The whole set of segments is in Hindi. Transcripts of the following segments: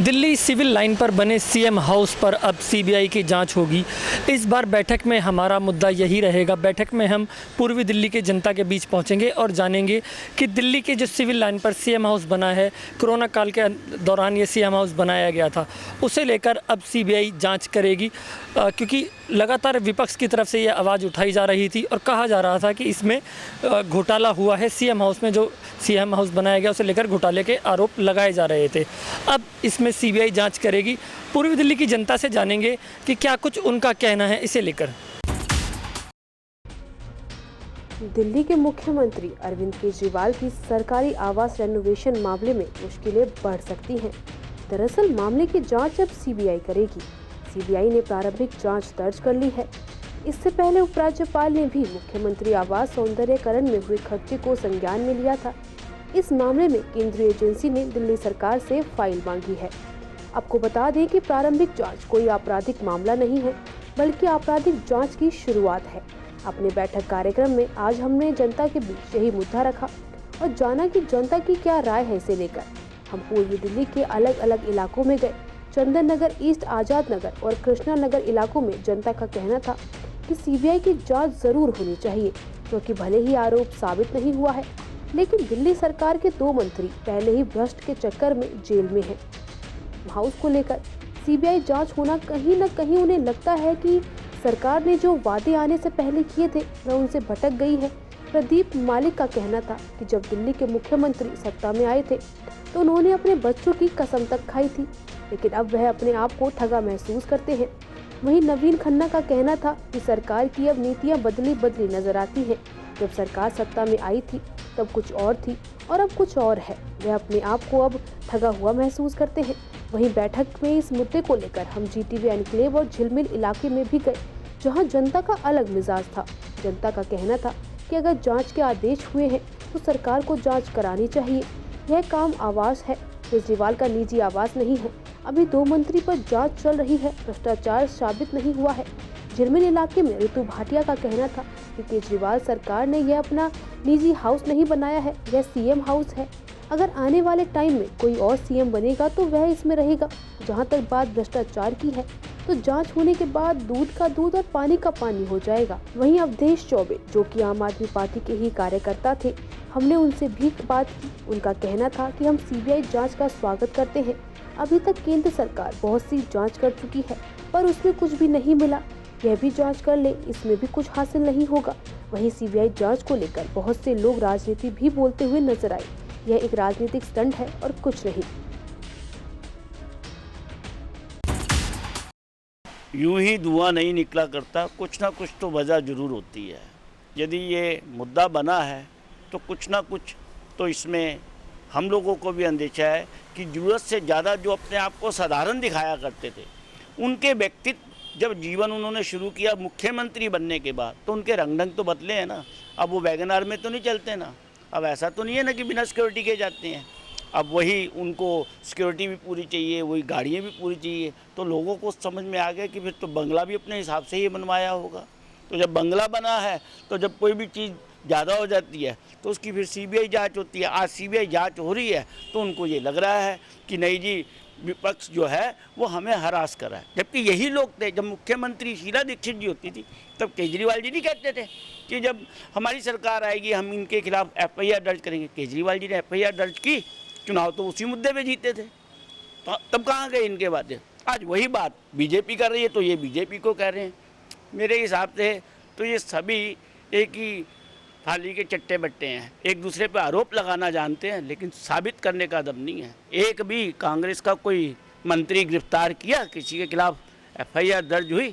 दिल्ली सिविल लाइन पर बने सीएम हाउस पर अब सीबीआई की जांच होगी। इस बार बैठक में हमारा मुद्दा यही रहेगा। बैठक में हम पूर्वी दिल्ली के जनता के बीच पहुंचेंगे और जानेंगे कि दिल्ली के जो सिविल लाइन पर सीएम हाउस बना है, कोरोना काल के दौरान ये सीएम हाउस बनाया गया था, उसे लेकर अब सीबीआई जाँच करेगी। क्योंकि लगातार विपक्ष की तरफ से ये आवाज़ उठाई जा रही थी और कहा जा रहा था कि इसमें घोटाला हुआ है। सीएम हाउस में जो सीएम हाउस बनाया गया उसे लेकर घोटाले के आरोप लगाए जा रहे थे। अब इसमें सीबीआई जांच करेगी। पूर्वी दिल्ली की जनता से जानेंगे कि क्या कुछ उनका कहना है इसे लेकर। दिल्ली के मुख्यमंत्री अरविंद केजरीवाल की सरकारी आवास रेनोवेशन मामले में मुश्किलें बढ़ सकती हैं। दरअसल मामले की जांच अब सीबीआई करेगी। सीबीआई ने प्रारंभिक जांच दर्ज कर ली है। इससे पहले उपराज्यपाल ने भी मुख्यमंत्री आवास सौंदर्यकरण में हुए खर्चे को संज्ञान में लिया था। इस मामले में केंद्रीय एजेंसी ने दिल्ली सरकार से फाइल मांगी है। आपको बता दें कि प्रारंभिक जांच कोई आपराधिक मामला नहीं है, बल्कि आपराधिक जांच की शुरुआत है। अपने बैठक कार्यक्रम में आज हमने जनता के बीच यही मुद्दा रखा और जाना कि जनता की क्या राय है इसे लेकर। हम पूर्वी दिल्ली के अलग अलग इलाकों में गए। चंदन नगर ईस्ट, आजाद नगर और कृष्णा नगर इलाकों में जनता का कहना था कि सीबीआई की जांच जरूर होनी चाहिए, क्योंकि भले ही आरोप साबित नहीं हुआ है, लेकिन दिल्ली सरकार के 2 मंत्री पहले ही भ्रष्ट के चक्कर में जेल में हैं। हाउस को लेकर सीबीआई जांच होना कहीं न कहीं उन्हें लगता है कि सरकार ने जो वादे आने से पहले किए थे वह उनसे भटक गई है। प्रदीप मालिक का कहना था कि जब दिल्ली के मुख्यमंत्री सत्ता में आए थे तो उन्होंने अपने बच्चों की कसम तक खाई थी, लेकिन अब वह अपने आप को ठगा महसूस करते हैं। वहीं नवीन खन्ना का कहना था कि सरकार की अब नीतियां बदली नजर आती हैं। जब सरकार सत्ता में आई थी तब कुछ और थी और अब कुछ और है। वह अपने आप को अब ठगा हुआ महसूस करते हैं। वहीं बैठक में इस मुद्दे को लेकर हम जीटीवी एनक्लेव और झिलमिल इलाके में भी गए, जहां जनता का अलग मिजाज था। जनता का कहना था कि अगर जांच के आदेश हुए हैं तो सरकार को जांच करानी चाहिए। यह काम आवास है, केजरीवाल का निजी आवास नहीं है। अभी 2 मंत्री पर जांच चल रही है, भ्रष्टाचार साबित नहीं हुआ है। झिलमिल इलाके में ऋतु भाटिया का कहना था कि केजरीवाल सरकार ने यह अपना निजी हाउस नहीं बनाया है, यह सीएम हाउस है। अगर आने वाले टाइम में कोई और सीएम बनेगा तो वह इसमें रहेगा। जहां तक बात भ्रष्टाचार की है तो जांच होने के बाद दूध का दूध और पानी का पानी हो जाएगा। वहीं अवधेश चौबे, जो कि आम आदमी पार्टी के ही कार्यकर्ता थे, हमने उनसे भी बात की। उनका कहना था कि हम सीबीआई जांच का स्वागत करते हैं। अभी तक केंद्र सरकार बहुत सी जांच कर चुकी है, पर उसमें कुछ भी नहीं मिला। यह भी जांच कर ले, इसमें भी कुछ हासिल नहीं होगा। वहीं सीबीआई जांच को लेकर बहुत से लोग राजनीति भी बोलते हुए नजर आए। यह एक राजनीतिक स्टंट है और कुछ नहीं। यूं ही धुआं नहीं निकला करता, कुछ ना कुछ तो वजह जरूर होती है। यदि ये मुद्दा बना है तो कुछ ना कुछ तो इसमें हम लोगों को भी अंदेशा है कि ज़रूरत से ज़्यादा जो अपने आप को साधारण दिखाया करते थे, उनके व्यक्तित्व जब जीवन उन्होंने शुरू किया मुख्यमंत्री बनने के बाद, तो उनके रंग ढंग तो बदले हैं ना। अब वो वैगनार में तो नहीं चलते ना। अब ऐसा तो नहीं है ना कि बिना सिक्योरिटी के जाते हैं। अब वही उनको सिक्योरिटी भी पूरी चाहिए, वही गाड़ियाँ भी पूरी चाहिए। तो लोगों को समझ में आ गया कि फिर तो बंगला भी अपने हिसाब से ही बनवाया होगा। तो जब बंगला बना है तो जब कोई भी चीज़ ज़्यादा हो जाती है तो उसकी फिर सीबीआई जांच होती है। आज सीबीआई जांच हो रही है तो उनको ये लग रहा है कि नहीं जी, विपक्ष जो है वो हमें हरास कर रहा है। जबकि यही लोग थे, जब मुख्यमंत्री शीला दीक्षित जी होती थी तब केजरीवाल जी नहीं कहते थे कि जब हमारी सरकार आएगी हम इनके खिलाफ एफआईआर दर्ज करेंगे। केजरीवाल जी ने एफआईआर दर्ज की, चुनाव तो उसी मुद्दे पे जीते थे। तो तब कहाँ गए इनके बातें? आज वही बात बीजेपी कर रही है तो ये बीजेपी को कह रहे हैं। मेरे हिसाब से तो ये सभी एक ही थाली के चट्टे बट्टे हैं, एक दूसरे पे आरोप लगाना जानते हैं, लेकिन साबित करने का दम नहीं है। एक भी कांग्रेस का कोई मंत्री गिरफ्तार किया, किसी के खिलाफ एफआईआर दर्ज हुई?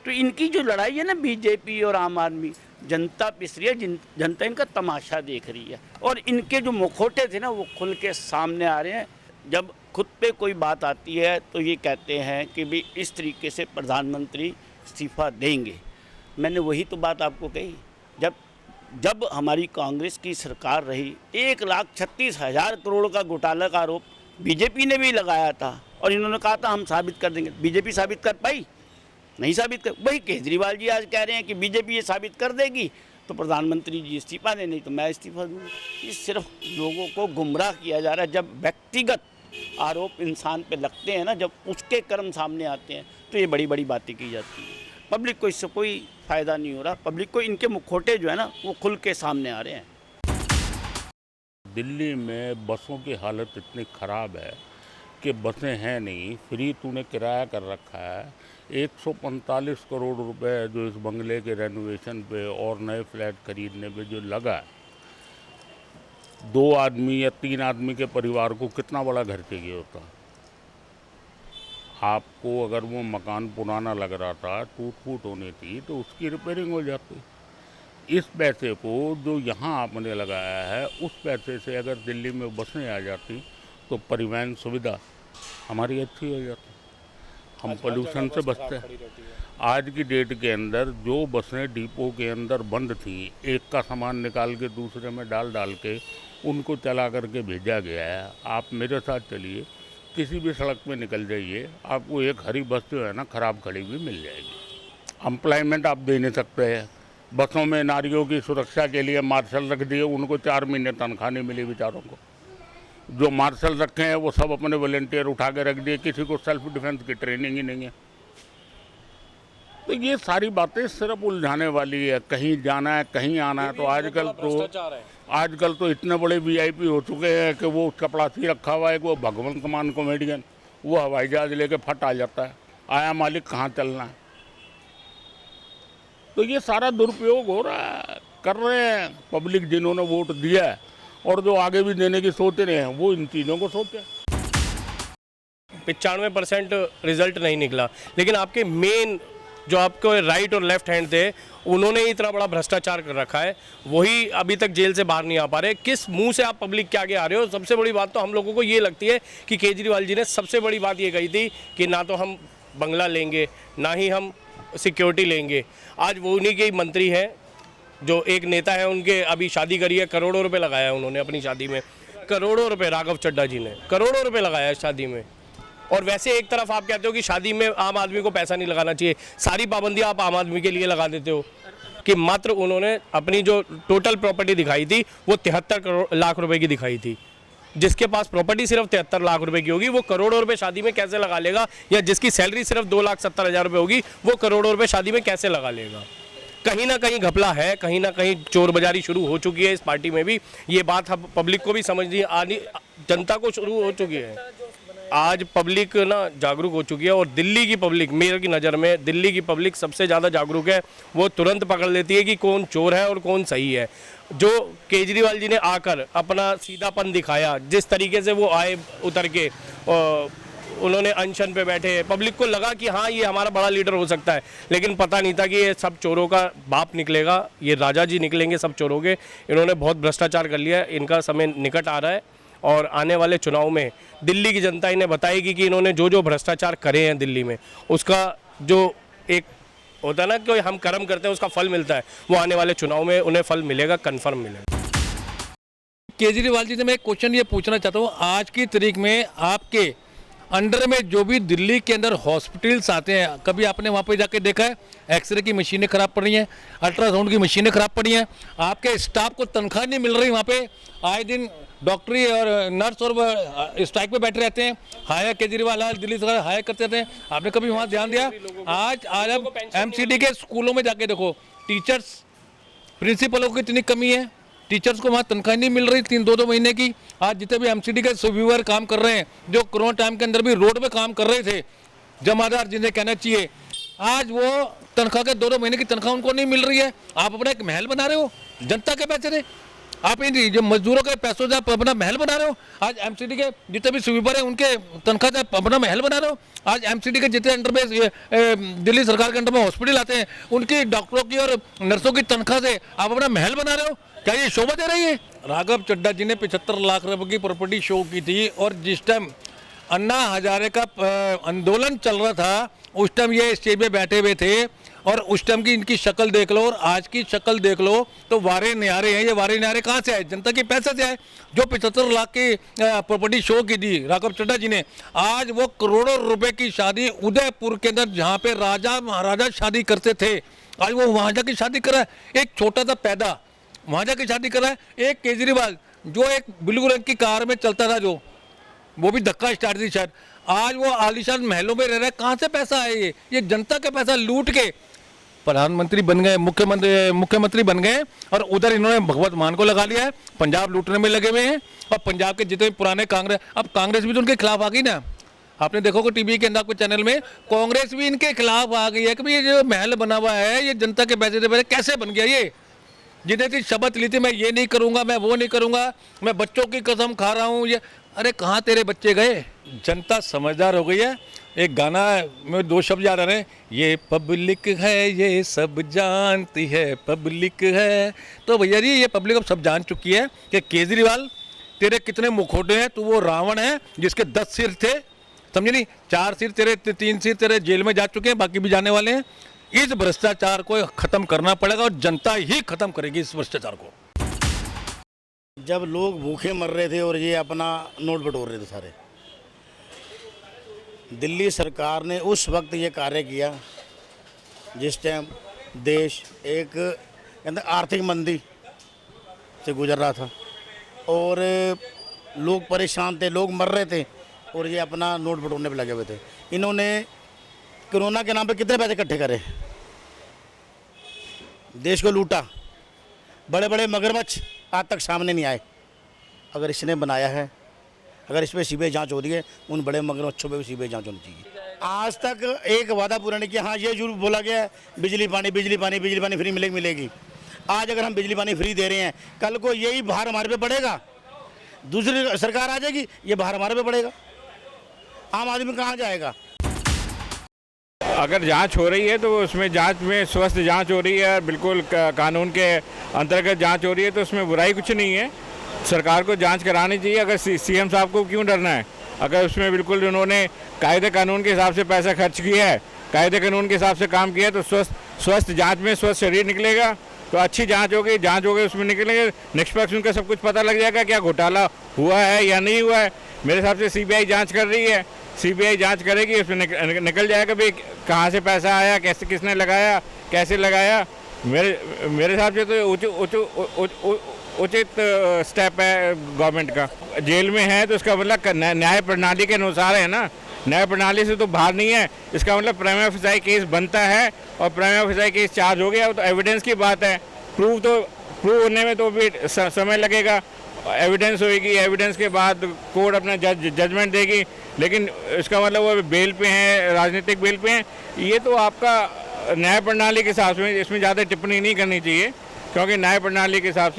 तो इनकी जो लड़ाई है ना, बीजेपी और आम आदमी, जनता पिस रही है, जनता इनका तमाशा देख रही है। और इनके जो मुखौटे थे ना वो खुल के सामने आ रहे हैं। जब खुद पे कोई बात आती है तो ये कहते हैं कि भाई इस तरीके से प्रधानमंत्री इस्तीफा देंगे। मैंने वही तो बात आपको कही, जब हमारी कांग्रेस की सरकार रही 1,36,000 करोड़ का घोटाला का आरोप बीजेपी ने भी लगाया था और इन्होंने कहा था हम साबित कर देंगे। बीजेपी साबित कर पाई? नहीं साबित कर। वही केजरीवाल जी आज कह रहे हैं कि बीजेपी ये साबित कर देगी तो प्रधानमंत्री जी इस्तीफा दें, नहीं तो मैं इस्तीफा दूँगा। ये सिर्फ लोगों को गुमराह किया जा रहा है। जब व्यक्तिगत आरोप इंसान पे लगते हैं ना, जब उसके कर्म सामने आते हैं तो ये बड़ी बड़ी बातें की जाती हैं। पब्लिक को इससे कोई फ़ायदा नहीं हो रहा। पब्लिक को इनके मुखौटे जो है ना वो खुल के सामने आ रहे हैं। दिल्ली में बसों की हालत इतनी ख़राब है कि बसें हैं नहीं, फ्री तूने किराया कर रखा है। 145 करोड़ रुपए जो इस बंगले के रेनोवेशन पे और नए फ्लैट खरीदने पे जो लगा है, 2 आदमी या 3 आदमी के परिवार को कितना बड़ा घर चाहिए होता। आपको अगर वो मकान पुराना लग रहा था, टूट फूट होनी थी, तो उसकी रिपेयरिंग हो जाती। इस पैसे को जो यहाँ आपने लगाया है, उस पैसे से अगर दिल्ली में बसें आ जाती तो परिवहन सुविधा हमारी अच्छी हो जाती, हम पोल्यूशन से बचते हैं। आज की डेट के अंदर जो बसें डिपो के अंदर बंद थी, एक का सामान निकाल के दूसरे में डाल के उनको चला करके भेजा गया है। आप मेरे साथ चलिए, किसी भी सड़क पे निकल जाइए, आपको एक हरी बस जो है ना ख़राब खड़ी हुई मिल जाएगी। एम्प्लॉयमेंट आप दे नहीं सकते हैं। बसों में नारियों की सुरक्षा के लिए मार्शल रख दिए, उनको 4 महीने तनख्वाह नहीं मिली बेचारों को। जो मार्शल रखे हैं वो सब अपने वॉलंटियर उठा के रख दिए, किसी को सेल्फ डिफेंस की ट्रेनिंग ही नहीं है। तो ये सारी बातें सिर्फ उलझाने वाली है। कहीं जाना है, कहीं आना है। तो आजकल तो इतने बड़े वीआईपी हो चुके हैं कि वो चपड़ासी रखा हुआ है कि वो भगवंत मान कॉमेडियन, वो हवाई जहाज लेके फट आ जाता है, आया मालिक कहाँ चलना है। तो ये सारा दुरुपयोग हो रहा है, कर रहे हैं पब्लिक जिन्होंने वोट दिया है, और जो आगे भी देने की सोच रहे हैं वो इन चीज़ों को सोचें। 95% रिजल्ट नहीं निकला, लेकिन आपके मेन जो आपको राइट और लेफ्ट हैंड थे, उन्होंने इतना बड़ा भ्रष्टाचार कर रखा है, वही अभी तक जेल से बाहर नहीं आ पा रहे। किस मुंह से आप पब्लिक के आगे आ रहे हो? सबसे बड़ी बात तो हम लोगों को ये लगती है कि केजरीवाल जी ने सबसे बड़ी बात ये कही थी कि ना तो हम बंगला लेंगे, ना ही हम सिक्योरिटी लेंगे। आज वो उन्हीं के मंत्री हैं, जो एक नेता है, उनके अभी शादी करी है, करोड़ों रुपए लगाया है उन्होंने अपनी शादी में, करोड़ों रुपए। राघव चड्ढा जी ने करोड़ों रुपए लगाया है शादी में। और वैसे एक तरफ आप कहते हो कि शादी में आम आदमी को पैसा नहीं लगाना चाहिए, सारी पाबंदियां आप आम आदमी के लिए लगा देते हो। कि मात्र उन्होंने अपनी जो टोटल प्रॉपर्टी दिखाई थी वो 73 लाख रुपए की दिखाई थी। जिसके पास प्रॉपर्टी सिर्फ 73 लाख रुपए की होगी, वो करोड़ों रुपए शादी में कैसे लगा लेगा? या जिसकी सैलरी सिर्फ 2,70,000 रुपए होगी, वो करोड़ों रुपए शादी में कैसे लगा लेगा? कहीं ना कहीं घपला है, कहीं ना कहीं चोर बाजारी शुरू हो चुकी है इस पार्टी में भी। ये बात हम पब्लिक को भी समझनी आनी, जनता को शुरू हो चुकी है। आज पब्लिक ना जागरूक हो चुकी है, और दिल्ली की पब्लिक, मेरे की नज़र में दिल्ली की पब्लिक सबसे ज़्यादा जागरूक है। वो तुरंत पकड़ लेती है कि कौन चोर है और कौन सही है। जो केजरीवाल जी ने आकर अपना सीधापन दिखाया, जिस तरीके से वो आए उतर के, उन्होंने अनशन पे बैठे, पब्लिक को लगा कि हाँ ये हमारा बड़ा लीडर हो सकता है, लेकिन पता नहीं था कि ये सब चोरों का बाप निकलेगा, ये राजा जी निकलेंगे सब चोरों के। इन्होंने बहुत भ्रष्टाचार कर लिया, इनका समय निकट आ रहा है, और आने वाले चुनाव में दिल्ली की जनता इन्हें बताएगी कि इन्होंने जो जो भ्रष्टाचार करे हैं दिल्ली में, उसका जो एक होता है ना कि हम कर्म करते हैं उसका फल मिलता है, वो आने वाले चुनाव में उन्हें फल मिलेगा, कन्फर्म मिलेगा। केजरीवाल जी से मैं एक क्वेश्चन ये पूछना चाहता हूँ, आज की तारीख में आपके अंडर में जो भी दिल्ली के अंदर हॉस्पिटल्स आते हैं, कभी आपने वहाँ पे जाके देखा है? एक्सरे की मशीनें खराब पड़ी हैं, अल्ट्रासाउंड की मशीनें खराब पड़ी हैं, आपके स्टाफ को तनख्वाह नहीं मिल रही। वहाँ पे आए दिन डॉक्टरी और नर्स और स्ट्राइक पे बैठे रहते हैं। हायर केजरीवाल दिल्ली सरकार हायर करते रहते हैं, आपने कभी वहाँ ध्यान दिया? आज आप MCD के स्कूलों में जाके देखो, टीचर्स, प्रिंसिपलों की इतनी कमी है, टीचर्स को वहाँ तनख्वाह नहीं मिल रही 3-2 महीने की। आज जितने भी MCD के सुबीवर काम कर रहे हैं, जो कोरोना टाइम के अंदर भी रोड पे काम कर रहे थे, जमादार जिन्हें कहना चाहिए, आज वो तनख्वाह के 2-2 महीने की तनख्वाह उनको नहीं मिल रही है। आप अपना एक महल बना रहे हो जनता के पैसे से, आप इन जो मजदूरों के पैसों से आप अपना महल बना रहे हो। आज MCD के जितने भी सुबीवर हैं उनके तनख्वाह से आप अपना महल बना रहे हो। आज MCD के जितने अंडर में दिल्ली सरकार के अंडर में हॉस्पिटल आते हैं, उनकी डॉक्टरों की और नर्सों की तनख्वाह से आप अपना महल बना रहे हो। क्या ये शोभा दे रही है? राघव चड्ढा जी ने 75 लाख रुपए की प्रॉपर्टी शो की थी, और जिस टाइम अन्ना हजारे का आंदोलन चल रहा था, उस टाइम ये स्टेज पे बैठे हुए थे, और उस टाइम की इनकी शक्ल देख लो और आज की शक्ल देख लो तो वारे न्यारे हैं। ये वारे न्यारे कहाँ से आए? जनता के पैसे से आए। जो 75 लाख की प्रॉपर्टी शो की थी राघव चड्ढा जी ने, आज वो करोड़ों रुपए की शादी उदयपुर के अंदर, जहाँ पे राजा महाराजा शादी करते थे, आज वो वहाँ जाके शादी कर रहा है। एक छोटा सा पैदा वहाँ जाके शादी कर रहा है। एक केजरीवाल जो एक ब्लू रंग की कार में चलता था, जो वो भी धक्का स्टार्ट थी शायद। आज वो आलीशान महलों में रह रहे हैं, कहाँ से पैसा है ये जनता का पैसा लूट के प्रधानमंत्री बन गए, मुख्यमंत्री बन गए और उधर इन्होंने भगवत मान को लगा लिया है, पंजाब लूटने में लगे हुए हैं। और पंजाब के जितने पुराने कांग्रेस, अब कांग्रेस भी तो उनके खिलाफ आ गई ना। आपने देखो कि टीवी के अंदर कोई चैनल में कांग्रेस भी इनके खिलाफ आ गई है कि भाई ये जो महल बना हुआ है ये जनता के पैसे से कैसे बन गया ये। जिन्हें थी शपथ ली थी मैं ये नहीं करूंगा, मैं वो नहीं करूंगा, मैं बच्चों की कसम खा रहा हूँ ये। अरे कहाँ तेरे बच्चे गए? जनता समझदार हो गई है। एक गाना में 2 शब्द याद आ रहे हैं, ये पब्लिक है ये सब जानती है, पब्लिक है। तो भैया जी ये पब्लिक अब सब जान चुकी है कि केजरीवाल तेरे कितने मुखौटे हैं। तू वो रावण है जिसके 10 सिर थे, समझे नहीं? 4 सिर तेरे, 3 सिर तेरे जेल में जा चुके हैं, बाकी भी जाने वाले हैं। इस भ्रष्टाचार को खत्म करना पड़ेगा और जनता ही खत्म करेगी इस भ्रष्टाचार को। जब लोग भूखे मर रहे थे और ये अपना नोट बटोर रहे थे सारे, दिल्ली सरकार ने उस वक्त ये कार्य किया जिस टाइम देश एक कहते आर्थिक मंदी से गुजर रहा था और लोग परेशान थे, लोग मर रहे थे और ये अपना नोट बटोरने पे लगे हुए थे। इन्होंने कोरोना के नाम पे कितने पैसे इकट्ठे करे, देश को लूटा। बड़े बड़े मगरमच्छ आज तक सामने नहीं आए। अगर इसने बनाया है, अगर इस पर सीबीआई जांच हो रही है, उन बड़े मगरमच्छों पे भी सीबीआई जांच होनी चाहिए। आज तक एक वादा पूरा नहीं किया। हाँ, ये जरूर बोला गया है बिजली पानी फ्री मिलेगी। आज अगर हम बिजली पानी फ्री दे रहे हैं, कल को यही भार हमारे पे पड़ेगा, दूसरी सरकार आ जाएगी, ये भार हमारे पे पड़ेगा, आम आदमी कहाँ जाएगा? अगर जांच हो रही है तो उसमें जांच में स्वस्थ जांच हो रही है, बिल्कुल कानून के अंतर्गत जांच हो रही है, तो उसमें बुराई कुछ नहीं है। सरकार को जांच करानी चाहिए। अगर सीएम साहब को क्यों डरना है? अगर उसमें बिल्कुल उन्होंने कायदे कानून के हिसाब से पैसा खर्च किया है, कायदे कानून के हिसाब से काम किया है, तो स्वस्थ जाँच में स्वस्थ शरीर निकलेगा, तो अच्छी जाँच होगी उसमें निकलेंगे निष्पक्ष, उनका सब कुछ पता लग जाएगा क्या घोटाला हुआ है या नहीं हुआ है। मेरे हिसाब से सीबीआई जाँच कर रही है, सीबीआई जांच करेगी, उसमें निकल जाएगा भाई कहाँ से पैसा आया, कैसे किसने लगाया, कैसे लगाया। मेरे हिसाब से तो उचित स्टेप है गवर्नमेंट का। जेल में है तो इसका मतलब न्याय प्रणाली के अनुसार है ना, न्याय प्रणाली से तो बाहर नहीं है। इसका मतलब प्राइमा फेसाई केस बनता है और प्राइमा फेसाई केस चार्ज हो गया, तो एविडेंस की बात है। प्रूव होने में तो भी समय लगेगा, एविडेंस होगी, एविडेंस के बाद कोर्ट अपना जजमेंट देगी। लेकिन इसका मतलब वो बेल पे हैं, राजनीतिक बेल पे हैं, ये तो आपका न्याय प्रणाली के हिसाब से इसमें ज़्यादा टिप्पणी नहीं करनी चाहिए, क्योंकि न्याय प्रणाली के हिसाब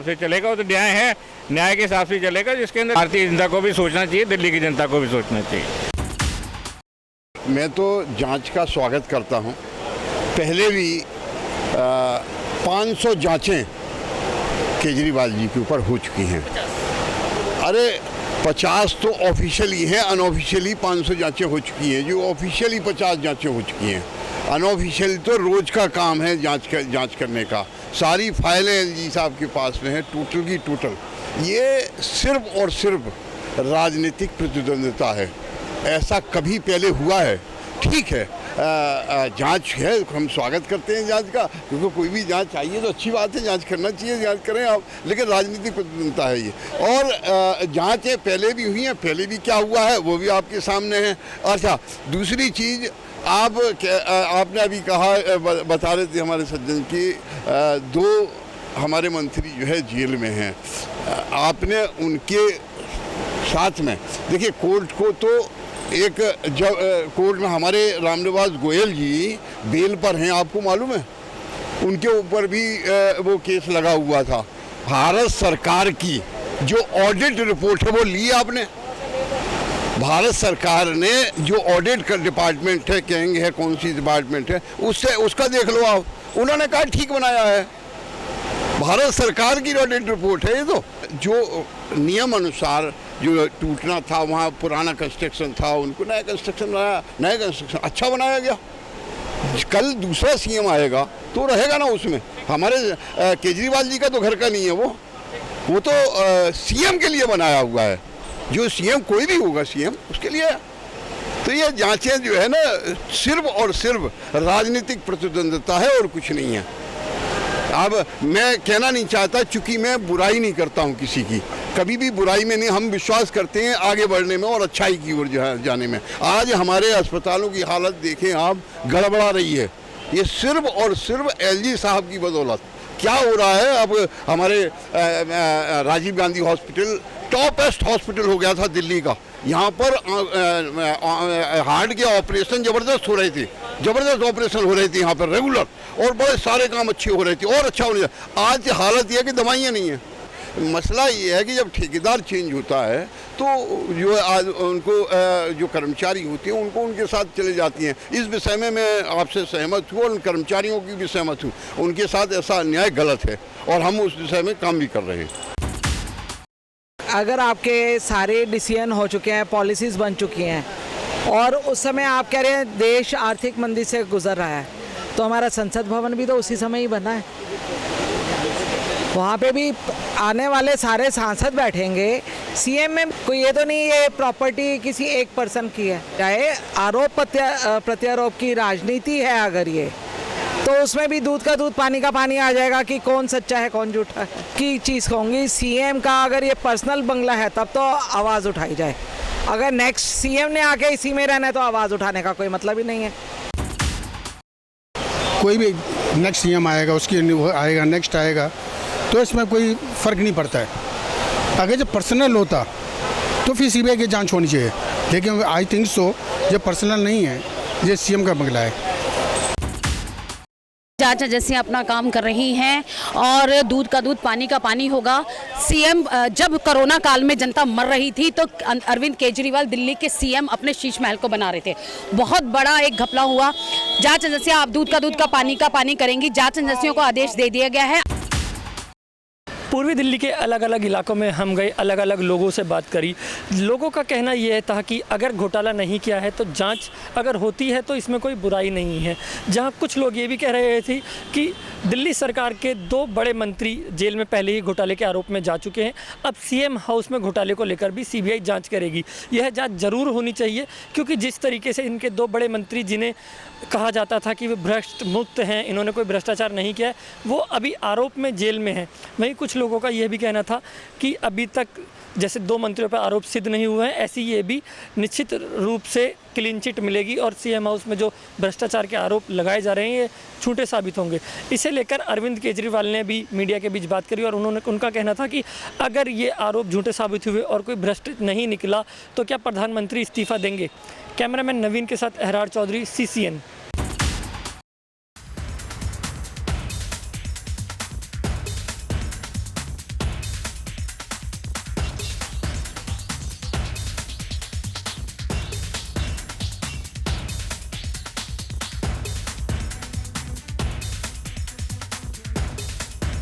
से चलेगा। वो तो न्याय है, न्याय के हिसाब से चलेगा, जिसके अंदर भारतीय जनता को भी सोचना चाहिए, दिल्ली की जनता को भी सोचना चाहिए। मैं तो जांच का स्वागत करता हूं। पहले भी 500 जांचें केजरीवाल जी के ऊपर हो चुकी हैं। अरे 50 तो ऑफिशियली हैं, अनऑफिशियली 500 जांचें हो चुकी हैं। जो ऑफिशियली 50 जांचें हो चुकी हैं, अनऑफिशियली तो रोज़ का काम है जांच करने का। सारी फाइलें एलजी साहब के पास में हैं, टोटल की टोटल। ये सिर्फ और सिर्फ राजनीतिक प्रतिद्वंद्विता है, ऐसा कभी पहले हुआ है? ठीक है, जांच है, हम स्वागत करते हैं जांच का, क्योंकि कोई भी जांच चाहिए तो अच्छी बात है, जांच करना चाहिए, जांच करें आप। लेकिन राजनीतिक प्रतिद्वंद्विता है ये। और जांचें पहले भी हुई हैं, पहले भी क्या हुआ है वो भी आपके सामने है। अच्छा, दूसरी चीज़ आपने अभी कहा, बता रहे थे हमारे सज्जन की 2 हमारे मंत्री जो है जेल में हैं। आपने उनके साथ में देखिए, कोर्ट को तो एक जब कोर्ट में हमारे रामनिवास गोयल जी बेल पर हैं, आपको मालूम है, उनके ऊपर भी वो केस लगा हुआ था। भारत सरकार की जो ऑडिट रिपोर्ट है वो ली आपने? भारत सरकार ने जो ऑडिट का डिपार्टमेंट है, कहेंगे है कौन सी डिपार्टमेंट है, उसका देख लो आप। उन्होंने कहा ठीक बनाया है, भारत सरकार की ऑडिट रिपोर्ट है ये। तो जो नियम अनुसार जो टूटना था, वहाँ पुराना कंस्ट्रक्शन था, उनको नया कंस्ट्रक्शन बनाया, नया कंस्ट्रक्शन अच्छा बनाया गया। कल दूसरा सीएम आएगा तो रहेगा ना उसमें। हमारे केजरीवाल जी का तो घर का नहीं है वो तो सीएम के लिए बनाया हुआ है। जो सीएम कोई भी होगा सीएम, उसके लिए। तो ये जांचें जो है ना, सिर्फ और सिर्फ राजनीतिक प्रतिद्वंद्विता है और कुछ नहीं है। अब मैं कहना नहीं चाहता, चूंकि मैं बुराई नहीं करता हूं किसी की, कभी भी बुराई में नहीं, हम विश्वास करते हैं आगे बढ़ने में और अच्छाई की ओर जाने में। आज हमारे अस्पतालों की हालत देखें आप, गड़बड़ा रही है। ये सिर्फ और सिर्फ एलजी साहब की बदौलत। क्या हो रहा है, अब हमारे Rajiv Gandhi hospital toppest hospital हो गया था दिल्ली का। यहाँ पर हार्ट के ऑपरेशन ज़बरदस्त हो रहे थे, ज़बरदस्त ऑपरेशन हो रही थी यहाँ पर रेगुलर, और बड़े सारे काम अच्छे हो रहे थे और अच्छा होने। आज हालत यह है कि दवाइयाँ नहीं है। मसला ये है कि जब ठेकेदार चेंज होता है तो जो आज उनको जो कर्मचारी होते हैं उनको उनके साथ चले जाती हैं। इस विषय में मैं आपसे सहमत हूँ और उन कर्मचारियों की भी सहमत हूँ। उनके साथ ऐसा अन्याय गलत है और हम उस विषय में काम भी कर रहे हैं। अगर आपके सारे डिसीजन हो चुके हैं, पॉलिसीज़ बन चुकी हैं और उस समय आप कह रहे हैं देश आर्थिक मंदी से गुजर रहा है, तो हमारा संसद भवन भी तो उसी समय ही बना है। वहाँ पे भी आने वाले सारे सांसद बैठेंगे। सीएम में कोई ये तो नहीं ये प्रॉपर्टी किसी एक पर्सन की है। चाहे आरोप प्रत्यारोप की राजनीति है अगर ये, तो उसमें भी दूध का दूध पानी का पानी आ जाएगा कि कौन सच्चा है कौन झूठा है की चीज़ कहूँगी। सीएम का अगर ये पर्सनल बंगला है तब तो आवाज़ उठाई जाए। अगर नेक्स्ट सीएम ने आके इसी में रहना है तो आवाज़ उठाने का कोई मतलब ही नहीं है। कोई भी नेक्स्ट सीएम आएगा, उसकी आएगा, नेक्स्ट आएगा, तो इसमें कोई फ़र्क नहीं पड़ता है। अगर जब पर्सनल होता तो फिर सीबीआई की जांच होनी चाहिए, लेकिन आई थिंक सो जब पर्सनल नहीं है, ये सीएम का बंगला है। जांच एजेंसियां अपना काम कर रही हैं और दूध का दूध पानी का पानी होगा। सीएम जब कोरोना काल में जनता मर रही थी तो अरविंद केजरीवाल दिल्ली के सीएम अपने शीश महल को बना रहे थे। बहुत बड़ा एक घपला हुआ। जांच एजेंसियां आप दूध का पानी करेंगी। जांच एजेंसियों को आदेश दे दिया गया है। पूर्वी दिल्ली के अलग अलग इलाकों में हम गए, अलग अलग लोगों से बात करी। लोगों का कहना यह था कि अगर घोटाला नहीं किया है तो जांच अगर होती है तो इसमें कोई बुराई नहीं है। जहां कुछ लोग ये भी कह रहे थे कि दिल्ली सरकार के 2 बड़े मंत्री जेल में पहले ही घोटाले के आरोप में जा चुके हैं। अब सीएम हाउस में घोटाले को लेकर भी सीबीआई जांच करेगी। यह जांच ज़रूर होनी चाहिए, क्योंकि जिस तरीके से इनके 2 बड़े मंत्री जिन्हें कहा जाता था कि वे भ्रष्ट मुक्त हैं, इन्होंने कोई भ्रष्टाचार नहीं किया है, वो अभी आरोप में जेल में हैं। वहीं कुछ लोगों का यह भी कहना था कि अभी तक जैसे 2 मंत्रियों पर आरोप सिद्ध नहीं हुए हैं, ऐसी ये भी निश्चित रूप से क्लीन चिट मिलेगी और सीएम हाउस में जो भ्रष्टाचार के आरोप लगाए जा रहे हैं ये झूठे साबित होंगे। इसे लेकर अरविंद केजरीवाल ने भी मीडिया के बीच बात करी और उनका कहना था कि अगर ये आरोप झूठे साबित हुए और कोई भ्रष्ट नहीं निकला तो क्या प्रधानमंत्री इस्तीफा देंगे। कैमरामैन नवीन के साथ अहरार चौधरी, CCN।